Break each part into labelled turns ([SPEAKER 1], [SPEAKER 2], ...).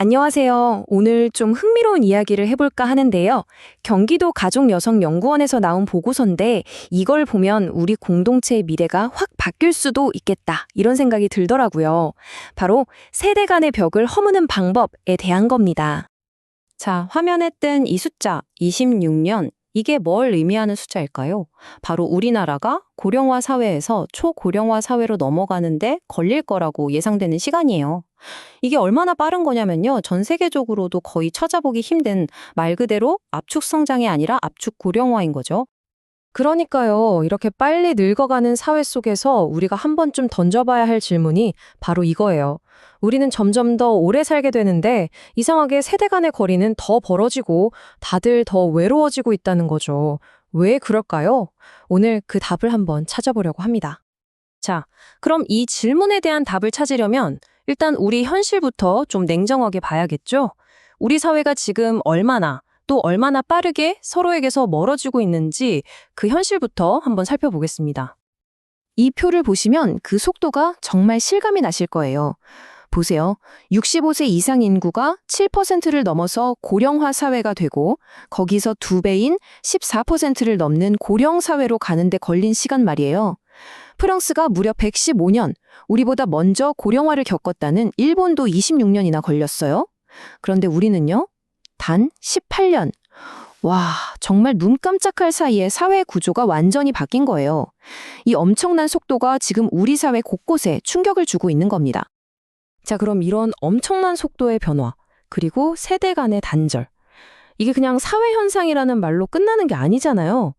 [SPEAKER 1] 안녕하세요. 오늘 좀 흥미로운 이야기를 해볼까 하는데요. 경기도 가족여성연구원에서 나온 보고서인데 이걸 보면 우리 공동체의 미래가 확 바뀔 수도 있겠다. 이런 생각이 들더라고요. 바로 세대 간의 벽을 허무는 방법에 대한 겁니다.
[SPEAKER 2] 자, 화면에 뜬 이 숫자 26년, 이게 뭘 의미하는 숫자일까요? 바로 우리나라가 고령화 사회에서 초고령화 사회로 넘어가는데 걸릴 거라고 예상되는 시간이에요. 이게 얼마나 빠른 거냐면요. 전 세계적으로도 거의 찾아보기 힘든 말 그대로 압축 성장이 아니라 압축 고령화인 거죠.
[SPEAKER 3] 그러니까요. 이렇게 빨리 늙어가는 사회 속에서 우리가 한 번쯤 던져봐야 할 질문이 바로 이거예요. 우리는 점점 더 오래 살게 되는데 이상하게 세대 간의 거리는 더 벌어지고 다들 더 외로워지고 있다는 거죠. 왜 그럴까요? 오늘 그 답을 한번 찾아보려고 합니다. 자, 그럼 이 질문에 대한 답을 찾으려면 일단 우리 현실부터 좀 냉정하게 봐야겠죠? 우리 사회가 지금 또 얼마나 빠르게 서로에게서 멀어지고 있는지 그 현실부터 한번 살펴보겠습니다. 이 표를 보시면 그 속도가 정말 실감이 나실 거예요. 보세요. 65세 이상 인구가 7%를 넘어서 고령화 사회가 되고 거기서 2배인 14%를 넘는 고령 사회로 가는데 걸린 시간 말이에요. 프랑스가 무려 115년, 우리보다 먼저 고령화를 겪었다는 일본도 26년이나 걸렸어요. 그런데 우리는요? 단 18년. 와, 정말 눈 깜짝할 사이에 사회 구조가 완전히 바뀐 거예요. 이 엄청난 속도가 지금 우리 사회 곳곳에 충격을 주고 있는 겁니다. 자, 그럼 이런 엄청난 속도의 변화, 그리고 세대 간의 단절. 이게 그냥 사회 현상이라는 말로 끝나는 게 아니잖아요.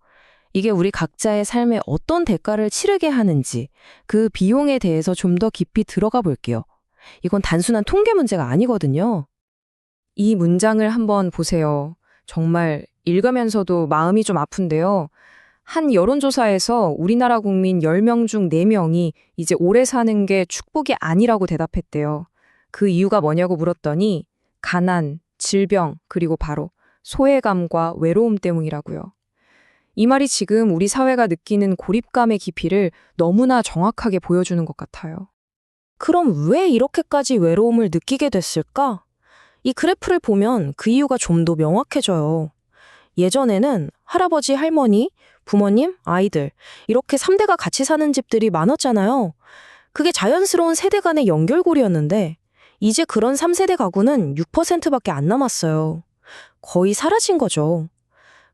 [SPEAKER 3] 이게 우리 각자의 삶에 어떤 대가를 치르게 하는지, 그 비용에 대해서 좀 더 깊이 들어가 볼게요. 이건 단순한 통계 문제가 아니거든요. 이 문장을 한번 보세요. 정말 읽으면서도 마음이 좀 아픈데요. 한 여론조사에서 우리나라 국민 10명 중 4명이 이제 오래 사는 게 축복이 아니라고 대답했대요. 그 이유가 뭐냐고 물었더니 가난, 질병, 그리고 바로 소외감과 외로움 때문이라고요. 이 말이 지금 우리 사회가 느끼는 고립감의 깊이를 너무나 정확하게 보여주는 것 같아요. 그럼 왜 이렇게까지 외로움을 느끼게 됐을까? 이 그래프를 보면 그 이유가 좀 더 명확해져요. 예전에는 할아버지, 할머니, 부모님, 아이들 이렇게 3대가 같이 사는 집들이 많았잖아요. 그게 자연스러운 세대 간의 연결고리였는데 이제 그런 3세대 가구는 6%밖에 안 남았어요. 거의 사라진 거죠.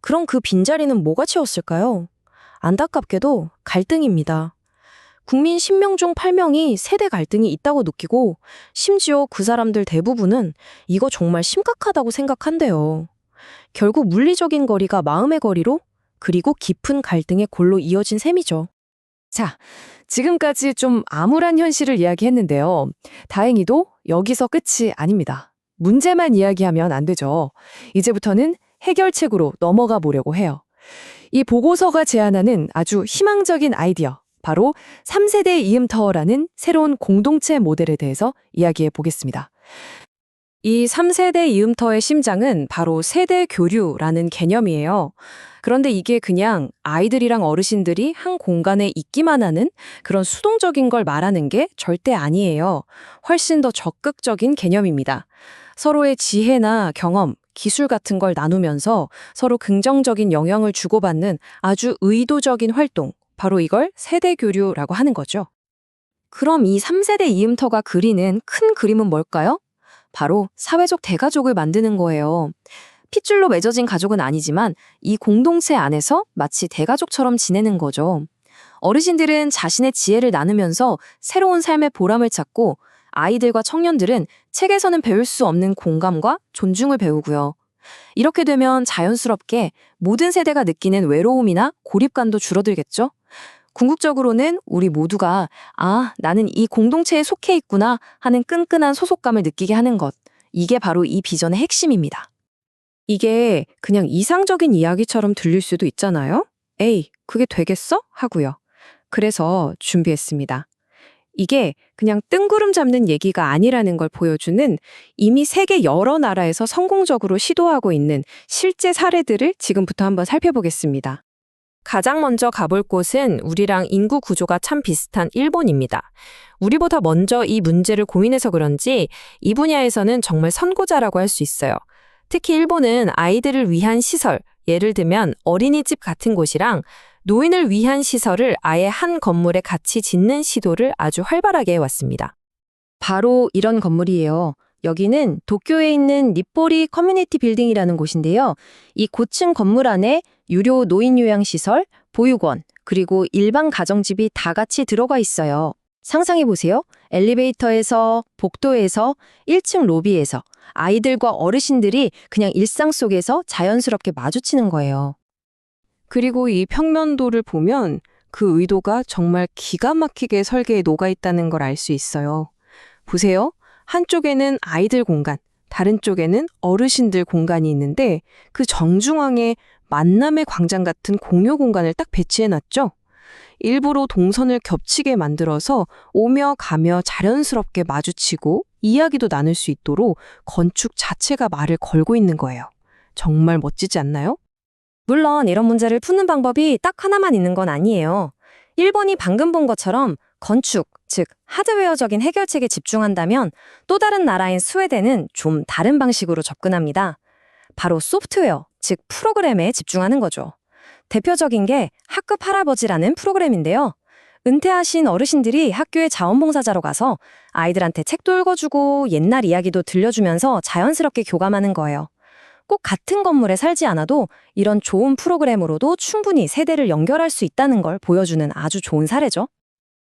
[SPEAKER 3] 그럼 그 빈자리는 뭐가 채웠을까요? 안타깝게도 갈등입니다. 국민 10명 중 8명이 세대 갈등이 있다고 느끼고 심지어 그 사람들 대부분은 이거 정말 심각하다고 생각한대요. 결국 물리적인 거리가 마음의 거리로 그리고 깊은 갈등의 골로 이어진 셈이죠. 자, 지금까지 좀 암울한 현실을 이야기했는데요. 다행히도 여기서 끝이 아닙니다. 문제만 이야기하면 안 되죠. 이제부터는 해결책으로 넘어가 보려고 해요. 이 보고서가 제안하는 아주 희망적인 아이디어, 바로 3세대 이음터라는 새로운 공동체 모델에 대해서 이야기해 보겠습니다. 이 3세대 이음터의 심장은 바로 세대 교류라는 개념이에요. 그런데 이게 그냥 아이들이랑 어르신들이 한 공간에 있기만 하는 그런 수동적인 걸 말하는 게 절대 아니에요. 훨씬 더 적극적인 개념입니다. 서로의 지혜나 경험, 기술 같은 걸 나누면서 서로 긍정적인 영향을 주고받는 아주 의도적인 활동, 바로 이걸 세대 교류라고 하는 거죠. 그럼 이 3세대 이음터가 그리는 큰 그림은 뭘까요? 바로 사회적 대가족을 만드는 거예요. 핏줄로 맺어진 가족은 아니지만 이 공동체 안에서 마치 대가족처럼 지내는 거죠. 어르신들은 자신의 지혜를 나누면서 새로운 삶의 보람을 찾고 아이들과 청년들은 책에서는 배울 수 없는 공감과 존중을 배우고요. 이렇게 되면 자연스럽게 모든 세대가 느끼는 외로움이나 고립감도 줄어들겠죠? 궁극적으로는 우리 모두가 나는 이 공동체에 속해 있구나 하는 끈끈한 소속감을 느끼게 하는 것. 이게 바로 이 비전의 핵심입니다. 이게 그냥 이상적인 이야기처럼 들릴 수도 있잖아요? 에이, 그게 되겠어? 하고요. 그래서 준비했습니다. 이게 그냥 뜬구름 잡는 얘기가 아니라는 걸 보여주는 이미 세계 여러 나라에서 성공적으로 시도하고 있는 실제 사례들을 지금부터 한번 살펴보겠습니다.
[SPEAKER 1] 가장 먼저 가볼 곳은 우리랑 인구 구조가 참 비슷한 일본입니다. 우리보다 먼저 이 문제를 고민해서 그런지 이 분야에서는 정말 선구자라고 할 수 있어요. 특히 일본은 아이들을 위한 시설, 예를 들면 어린이집 같은 곳이랑 노인을 위한 시설을 아예 한 건물에 같이 짓는 시도를 아주 활발하게 해왔습니다.
[SPEAKER 3] 바로 이런 건물이에요. 여기는 도쿄에 있는 립보리 커뮤니티 빌딩이라는 곳인데요. 이 고층 건물 안에 유료 노인 요양시설, 보육원, 그리고 일반 가정집이 다 같이 들어가 있어요. 상상해 보세요. 엘리베이터에서, 복도에서, 1층 로비에서 아이들과 어르신들이 그냥 일상 속에서 자연스럽게 마주치는 거예요.
[SPEAKER 1] 그리고 이 평면도를 보면 그 의도가 정말 기가 막히게 설계에 녹아 있다는 걸 알 수 있어요. 보세요. 한쪽에는 아이들 공간, 다른 쪽에는 어르신들 공간이 있는데 그 정중앙에 만남의 광장 같은 공유 공간을 딱 배치해놨죠. 일부러 동선을 겹치게 만들어서 오며 가며 자연스럽게 마주치고 이야기도 나눌 수 있도록 건축 자체가 말을 걸고 있는 거예요. 정말 멋지지 않나요?
[SPEAKER 2] 물론 이런 문제를 푸는 방법이 딱 하나만 있는 건 아니에요. 일본이 방금 본 것처럼 건축, 즉 하드웨어적인 해결책에 집중한다면 또 다른 나라인 스웨덴은 좀 다른 방식으로 접근합니다. 바로 소프트웨어, 즉 프로그램에 집중하는 거죠. 대표적인 게 학급 할아버지라는 프로그램인데요. 은퇴하신 어르신들이 학교에 자원봉사자로 가서 아이들한테 책도 읽어주고 옛날 이야기도 들려주면서 자연스럽게 교감하는 거예요. 꼭 같은 건물에 살지 않아도 이런 좋은 프로그램으로도 충분히 세대를 연결할 수 있다는 걸 보여주는 아주 좋은 사례죠.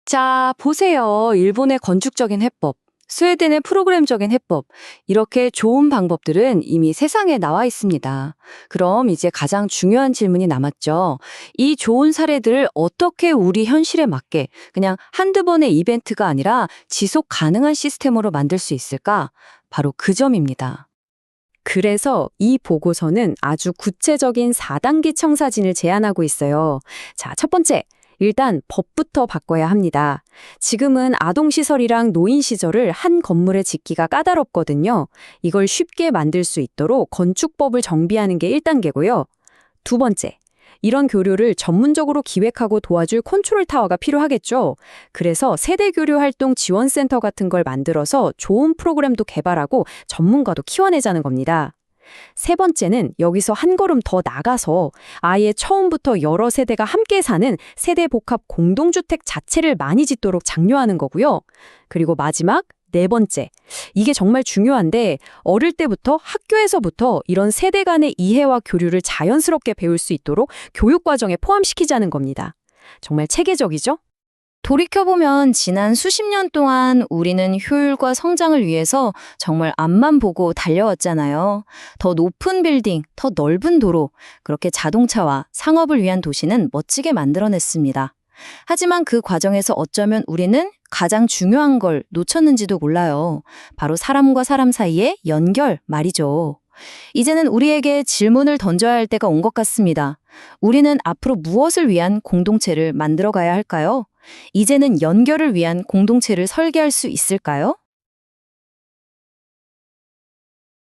[SPEAKER 4] 자, 보세요. 일본의 건축적인 해법, 스웨덴의 프로그램적인 해법, 이렇게 좋은 방법들은 이미 세상에 나와 있습니다. 그럼 이제 가장 중요한 질문이 남았죠. 이 좋은 사례들을 어떻게 우리 현실에 맞게 그냥 한두 번의 이벤트가 아니라 지속 가능한 시스템으로 만들 수 있을까? 바로 그 점입니다.
[SPEAKER 2] 그래서 이 보고서는 아주 구체적인 4단계 청사진을 제안하고 있어요. 자, 첫 번째. 일단 법부터 바꿔야 합니다. 지금은 아동시설이랑 노인시설을 한 건물에 짓기가 까다롭거든요. 이걸 쉽게 만들 수 있도록 건축법을 정비하는 게 1단계고요. 두 번째, 이런 교류를 전문적으로 기획하고 도와줄 컨트롤 타워가 필요하겠죠. 그래서 세대교류 활동 지원센터 같은 걸 만들어서 좋은 프로그램도 개발하고 전문가도 키워내자는 겁니다. 세 번째는 여기서 한 걸음 더 나가서 아예 처음부터 여러 세대가 함께 사는 세대복합 공동주택 자체를 많이 짓도록 장려하는 거고요. 그리고 마지막 네 번째, 이게 정말 중요한데 어릴 때부터 학교에서부터 이런 세대 간의 이해와 교류를 자연스럽게 배울 수 있도록 교육과정에 포함시키자는 겁니다. 정말 체계적이죠?
[SPEAKER 4] 돌이켜보면 지난 수십 년 동안 우리는 효율과 성장을 위해서 정말 앞만 보고 달려왔잖아요. 더 높은 빌딩, 더 넓은 도로, 그렇게 자동차와 상업을 위한 도시는 멋지게 만들어냈습니다. 하지만 그 과정에서 어쩌면 우리는 가장 중요한 걸 놓쳤는지도 몰라요. 바로 사람과 사람 사이의 연결 말이죠. 이제는 우리에게 질문을 던져야 할 때가 온 것 같습니다. 우리는 앞으로 무엇을 위한 공동체를 만들어 가야 할까요? 이제는 연결을 위한 공동체를 설계할 수 있을까요?